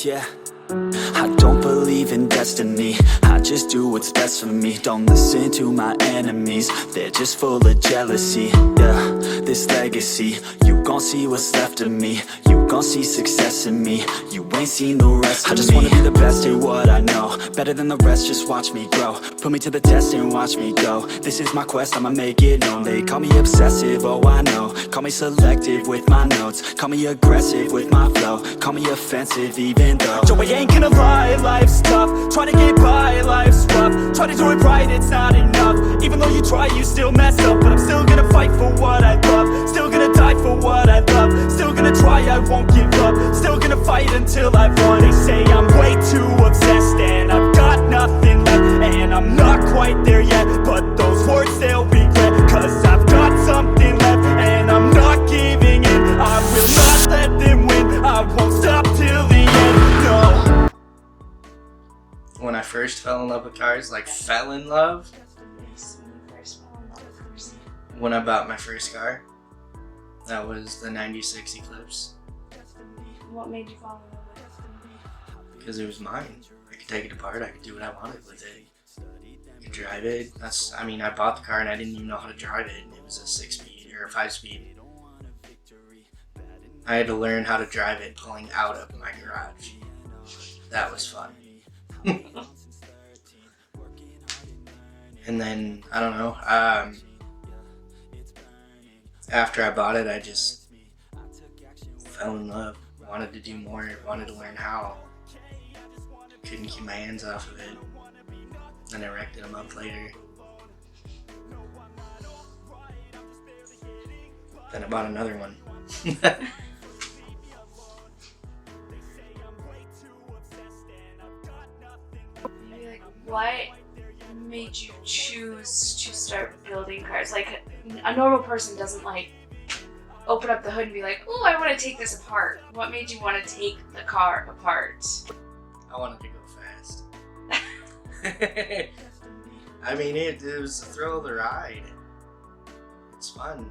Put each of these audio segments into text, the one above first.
yeah. I don't believe in destiny, I just do what's best for me. Don't listen to my enemies, they're just full of jealousy. Yeah, this legacy, you gon' see what's left of me. You gon' see success in me, you ain't seen the rest of me. I just wanna be the best at what I know, better than the rest, just watch me grow. Put me to the test and watch me go. This is my quest, I'ma make it known. They call me obsessive, oh I know. Call me selective with my notes, call me aggressive with my flow, call me offensive even though Joey ain't gonna lie, life's tough. Try to get by, life's rough. Try to do it right, it's not enough. Even though you try, you still mess up. But I'm still gonna fight for what I love, still gonna die for what I love, still gonna try, I won't give up, still gonna fight until I've won. They say I'm way too obsessed and I've got nothing left, and I'm not quite there yet, but those words they'll regret, cause I've got something left and I'm not giving in. I will not let them win, I won't stop till the end, no. When I first fell in love with cars, like fell in love, when I bought my first car, that was the 96 Eclipse. What made you fall in love with it? Because it was mine. I could take it apart, I could do what I wanted with it. I could drive it. I bought the car and I didn't even know how to drive it. It was a 6-speed or a 5-speed. I had to learn how to drive it pulling out of my garage. That was fun. And then, I don't know, after I bought it, I just fell in love. Wanted to do more, wanted to learn how. Couldn't keep my hands off of it. Then I wrecked it a month later. Then I bought another one. What made you choose to start building cars? Like, a normal person doesn't like open up the hood and be like, oh, I want to take this apart. What made you want to take the car apart? I wanted to go fast. I mean, it was the thrill of the ride. It's fun.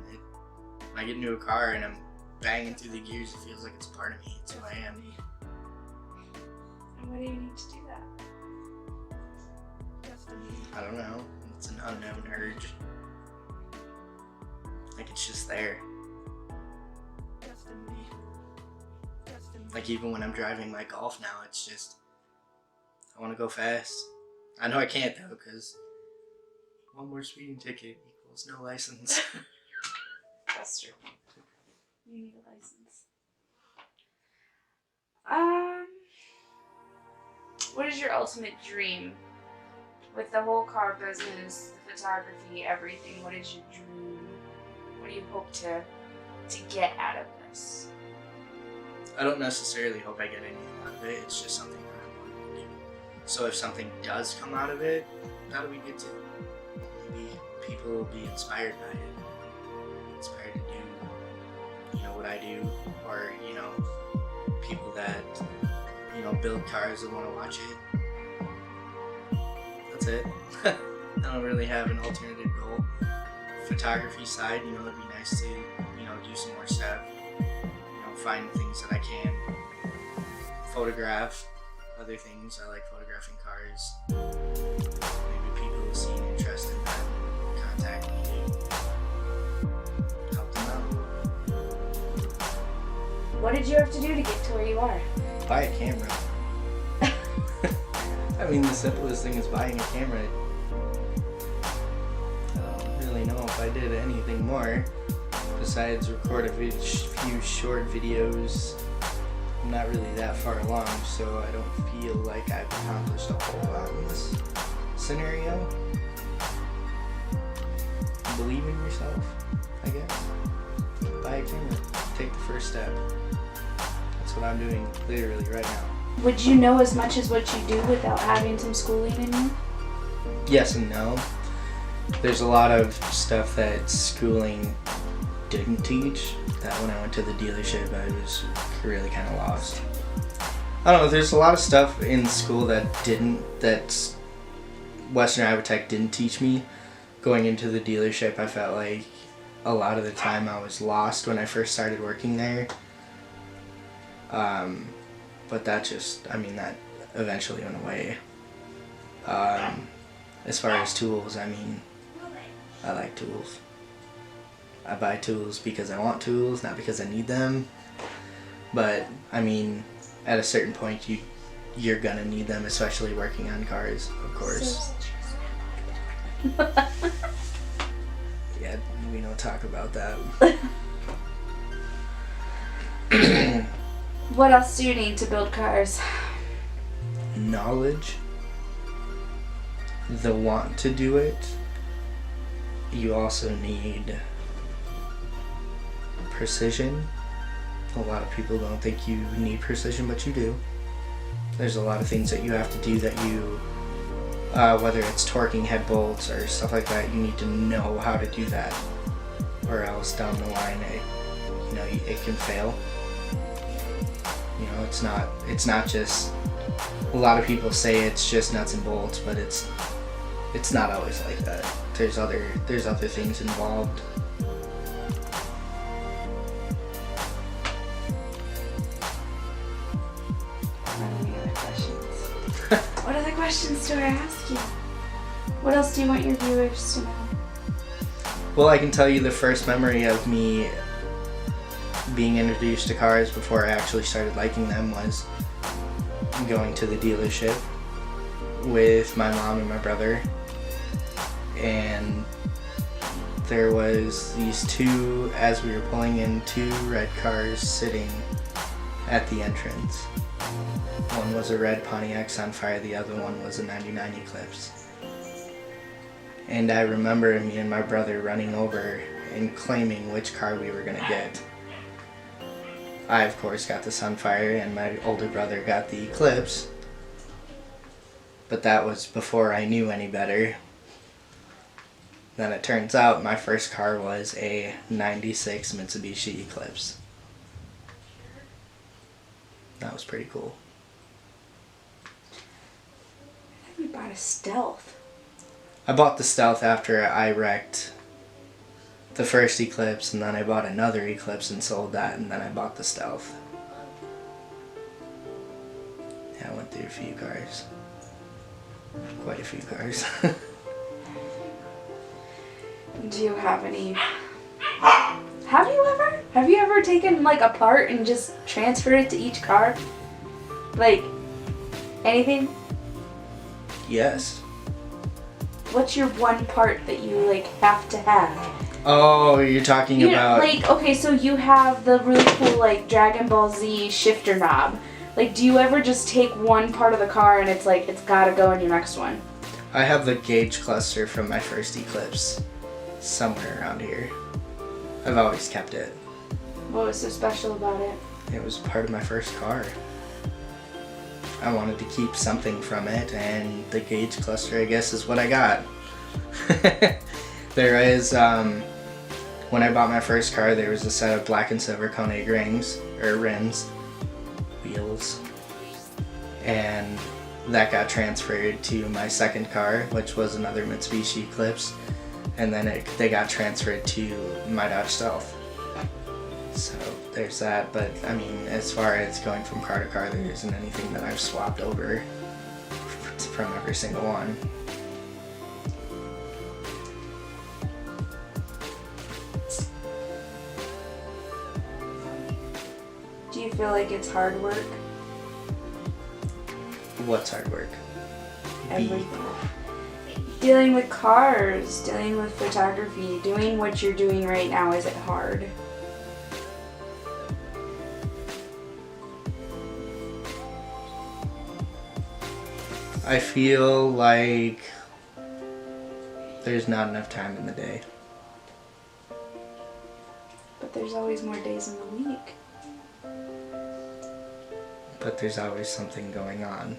When I get into a car and I'm banging through the gears, it feels like it's a part of me. It's who I am. And what do you need to do that? I don't know. It's an unknown urge. Like, it's just there. Like, even when I'm driving my Golf now, it's just, I want to go fast. I know I can't though, because one more speeding ticket equals no license. That's true. You need a license. What is your ultimate dream? With the whole car business, the photography, everything, what is your dream? What do you hope to get out of this? I don't necessarily hope I get anything out of it, it's just something that I want to do. So if something does come out of it, that'll be good too. Maybe people will be inspired by it. Inspired to do, what I do, or, people that, build cars and want to watch it. That's it. I don't really have an alternative goal. Photography side, it'd be nice to, do some more stuff. Find things that I can photograph. Other things, I like photographing cars. Maybe people who see an interest in that contact me to help them out. What did you have to do to get to where you are? Buy a camera. I mean, the simplest thing is buying a camera. I don't really know if I did anything more besides record a few short videos. I'm not really that far along, so I don't feel like I've accomplished a whole lot in this scenario. Believe in yourself, I guess. Buy a camera. Take the first step. That's what I'm doing literally right now. Would you know as much as what you do without having some schooling in you? Yes and no. There's a lot of stuff that schooling didn't teach, that when I went to the dealership I was really kind of lost. I don't know, there's a lot of stuff in school that Western Iowa Tech didn't teach me. Going into the dealership, I felt like a lot of the time I was lost when I first started working there. but that eventually went away. As far as tools, I like tools. I buy tools because I want tools, not because I need them. But at a certain point, you're gonna need them, especially working on cars, of course. Yeah, we don't talk about that. What else do you need to build cars? Knowledge, the want to do it. You also need precision. A lot of people don't think you need precision, but you do. There's a lot of things that you have to do that you, whether it's torquing head bolts or stuff like that, you need to know how to do that, or else down the line it can fail. It's not just, a lot of people say it's just nuts and bolts, but it's not always like that. There's other things involved. Any other questions? What other questions do I ask you? What else do you want your viewers to know? Well, I can tell you the first memory of me being introduced to cars before I actually started liking them was going to the dealership with my mom and my brother, and there was these two, as we were pulling in, two red cars sitting at the entrance. One was a red Pontiac Sunfire, the other one was a 99 Eclipse. And I remember me and my brother running over and claiming which car we were going to get. I, of course, got the Sunfire, and my older brother got the Eclipse. But that was before I knew any better. Then it turns out my first car was a 96 Mitsubishi Eclipse. That was pretty cool. I think we bought a Stealth. I bought the Stealth after I wrecked the first Eclipse, and then I bought another Eclipse and sold that, and then I bought the Stealth. Yeah, I went through a few cars. Quite a few cars. Do you have any... Have you ever taken like a part and just transferred it to each car? Like, anything? Yes. What's your one part that you like have to have? Oh, you're talking about... Like, okay, so you have the really cool like Dragon Ball Z shifter knob. Like, do you ever just take one part of the car and it's like, it's gotta go in your next one? I have the gauge cluster from my first Eclipse somewhere around here. I've always kept it. What was so special about it? It was part of my first car. I wanted to keep something from it, and the gauge cluster, I guess, is what I got. There is, when I bought my first car, there was a set of black and silver Koenig rims, wheels, and that got transferred to my second car, which was another Mitsubishi Eclipse, and then they got transferred to my Dodge Stealth. So there's that, but I mean, as far as going from car to car, there isn't anything that I've swapped over from every single one. Do you feel like it's hard work? What's hard work? Everything. Dealing with cars, dealing with photography, doing what you're doing right now, is it hard? I feel like there's not enough time in the day. But there's always more days in the week. But there's always something going on.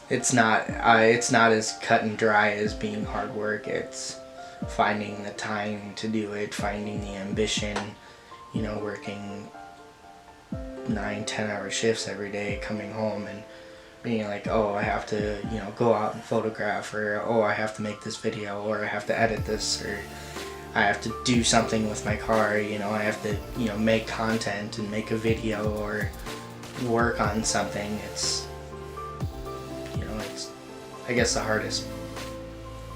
It's not as cut and dry as being hard work. It's finding the time to do it, finding the ambition, working 9-10 hour shifts every day, coming home and being like, oh, I have to, go out and photograph, or oh, I have to make this video, or I have to edit this, or I have to do something with my car, I have to, make content and make a video, or work on something, it's I guess the hardest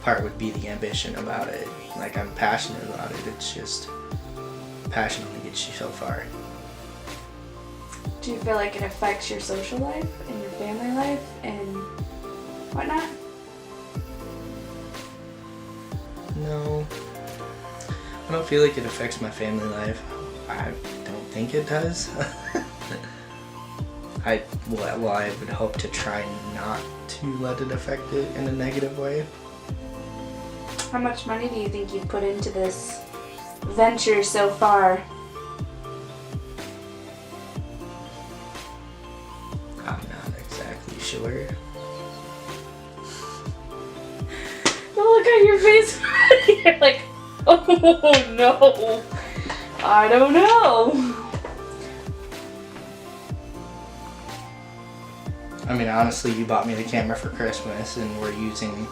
part would be the ambition about it. Like, I'm passionate about it. It's just passion only gets you so far. Do you feel like it affects your social life and your family life and whatnot? No, I don't feel like it affects my family life. I don't think it does. I would hope to try not to let it affect it in a negative way. How much money do you think you've put into this venture so far? I'm not exactly sure. The look on your face, you're like, oh no, I don't know. I mean, honestly, you bought me the camera for Christmas, and we're using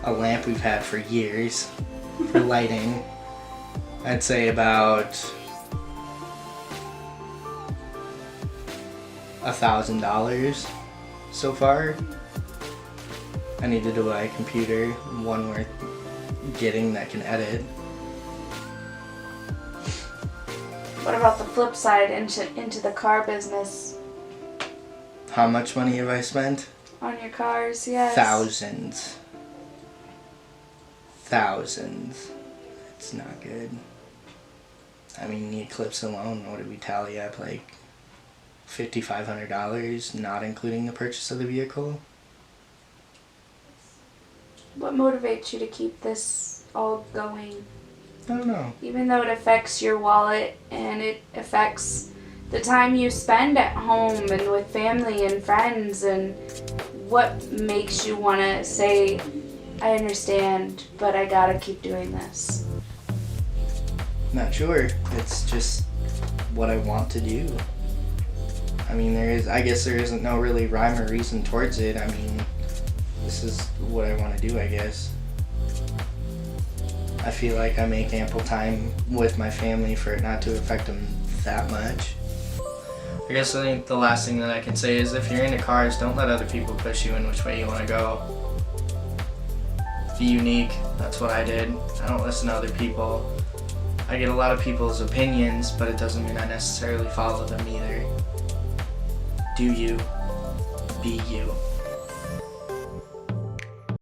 a lamp we've had for years for lighting. I'd say about $1,000 so far. I need to buy a computer, one worth getting that can edit. What about the flip side into the car business? How much money have I spent? On your cars, yes. Thousands. It's not good. I mean, the Eclipse alone, what did we tally up? Like $5,500, not including the purchase of the vehicle. What motivates you to keep this all going? I don't know. Even though it affects your wallet and it affects the time you spend at home and with family and friends, and what makes you want to say, I understand, but I gotta keep doing this? Not sure. It's just what I want to do. I mean, I guess there isn't no really rhyme or reason towards it. I mean, this is what I want to do, I guess. I feel like I make ample time with my family for it not to affect them that much. I guess I think the last thing that I can say is, if you're into cars, don't let other people push you in which way you want to go. Be unique. That's what I did. I don't listen to other people. I get a lot of people's opinions, but it doesn't mean I necessarily follow them either. Do you. Be you.